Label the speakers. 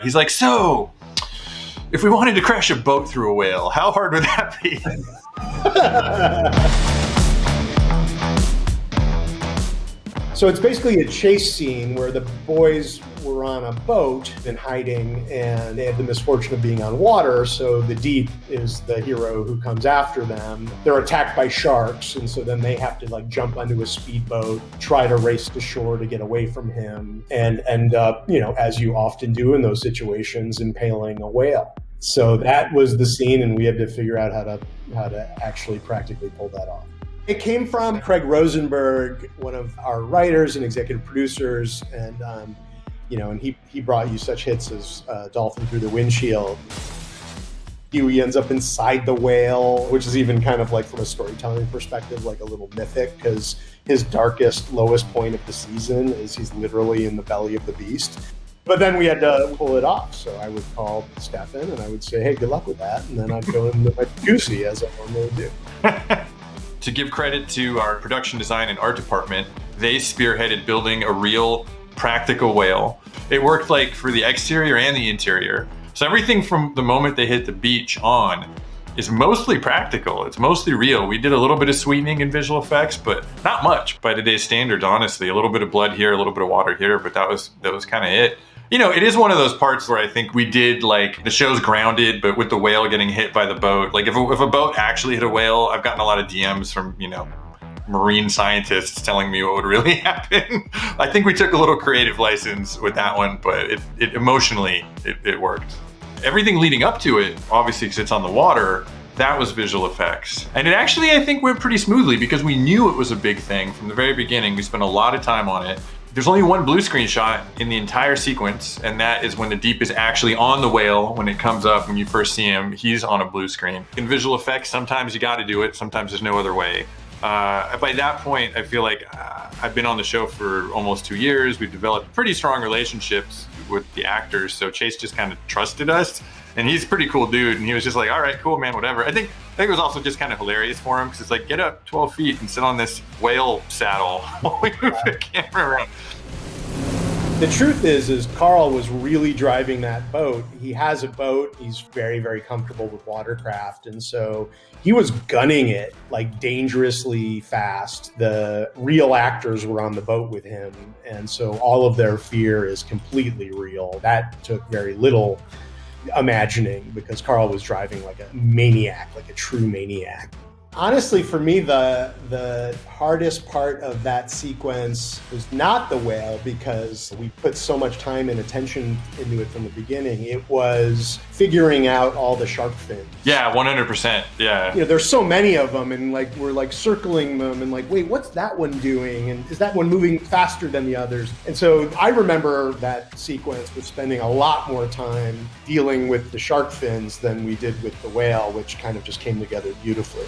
Speaker 1: He's like, so if we wanted to crash a boat through a whale, how hard would that be?
Speaker 2: So it's basically a chase scene where the boys were on a boat and hiding, and they had the misfortune of being on water. So the Deep is the hero who comes after them. They're attacked by sharks, and so then they have to like jump onto a speedboat, try to race to shore to get away from him, and end up, as you often do in those situations, impaling a whale. So that was the scene, and we had to figure out how to actually practically pull that off. It came from Craig Rosenberg, one of our writers and executive producers, and and he brought you such hits as Dolphin Through the Windshield. Huey ends up inside the whale, which is even kind of like from a storytelling perspective, like a little mythic, because his darkest, lowest point of the season is he's literally in the belly of the beast. But then we had to pull it off. So I would call Stephan and I would say, hey, good luck with that. And then I'd go into my jacuzzi, as I normally do.
Speaker 1: To give credit to our production design and art department, they spearheaded building a real practical whale. It worked like for the exterior and the interior. So everything from the moment they hit the beach on is mostly practical. It's mostly real. We did a little bit of sweetening and visual effects, but not much by today's standards, honestly. A little bit of blood here, a little bit of water here, but that was kind of it. It is one of those parts where I think we did, like, the show's grounded, but with the whale getting hit by the boat. Like, if a boat actually hit a whale, I've gotten a lot of DMs from, marine scientists telling me what would really happen. I think we took a little creative license with that one, but it emotionally, it worked. Everything leading up to it, obviously, because it's on the water, that was visual effects. And it actually, I think, went pretty smoothly because we knew it was a big thing from the very beginning. We spent a lot of time on it. There's only one blue screen shot in the entire sequence, and that is when the Deep is actually on the whale. When it comes up, when you first see him, he's on a blue screen. In visual effects, sometimes you got to do it, sometimes there's no other way. By that point, I feel like I've been on the show for almost 2 years. We've developed pretty strong relationships with the actors, so Chase just kind of trusted us. And he's a pretty cool dude, and he was just like, all right, cool, man, whatever. I think it was also just kind of hilarious for him, because it's like, get up 12 feet and sit on this whale saddle while we move the camera around.
Speaker 2: The truth is Carl was really driving that boat. He has a boat. He's very, very comfortable with watercraft. And so he was gunning it like dangerously fast. The real actors were on the boat with him. And so all of their fear is completely real. That took very little imagining, because Carl was driving like a maniac, like a true maniac. Honestly, for me, the hardest part of that sequence was not the whale, because we put so much time and attention into it from the beginning. It was figuring out all the shark fins.
Speaker 1: Yeah, 100%. Yeah.
Speaker 2: There's so many of them, and like we're like circling them and like, wait, what's that one doing? And is that one moving faster than the others? And so I remember that sequence was spending a lot more time dealing with the shark fins than we did with the whale, which kind of just came together beautifully.